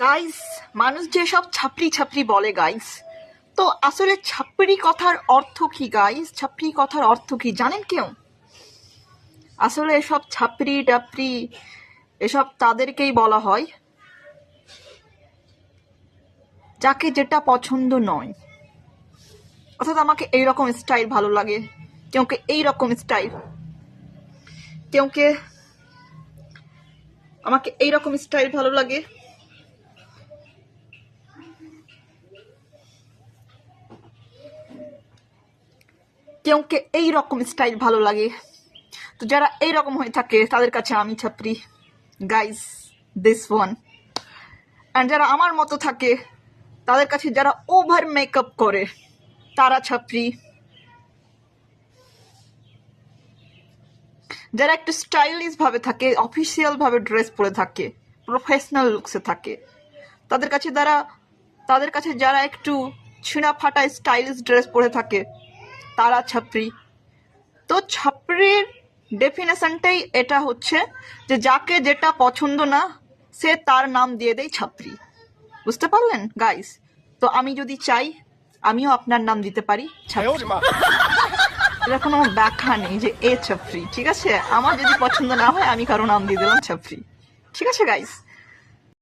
Guys, মানুষ যেসব ছাপড়ি ছাপড়ি বলে গাইস, তো আসলে ছাপড়ি কথার অর্থ কি গাইস? ছাপড়ি কথার অর্থ কি জানেন কেউ? আসলে এসব ছাপড়ি টাপড়ি এসব তাদেরকেই বলা হয় যাকে যেটা পছন্দ নয়। অর্থাৎ আমাকে এইরকম স্টাইল ভালো লাগে, কেউকে এইরকম স্টাইল, কেউকে আমাকে এইরকম স্টাইল ভালো লাগে, কেউকে এইরকম স্টাইল ভালো লাগে। তো যারা এইরকম হয়ে থাকে তাদের কাছে আমি ছাপরি গাইস, দিস ওয়ান। অ্যান্ড যারা আমার মতো থাকে তাদের কাছে যারা ওভার মেকআপ করে তারা ছাপরি। যারা একটু স্টাইলিশ ভাবে থাকে, অফিসিয়াল ভাবে ড্রেস পরে থাকে, প্রফেশনাল লুকসে থাকে, তাদের কাছে যারা একটু ছিঁড়া ফাটা স্টাইলিশ ড্রেস পরে থাকে তারা ছাপরি। তো ছাপরির ডেফিনেশনটাই এটা হচ্ছে যে যাকে যেটা পছন্দ না সে তার নাম দিয়ে দেয় ছাপরি। বুঝতে পারলেন গাইস? তো আমি যদি চাই আমিও আপনার নাম দিতে পারি ছাপরি। এটা কোনো ব্যাখ্যা নেই যে এ ছাপরি, ঠিক আছে? আমার যদি পছন্দ না হয় আমি কারো নাম দিয়ে দিলাম ছাপরি, ঠিক আছে গাইস?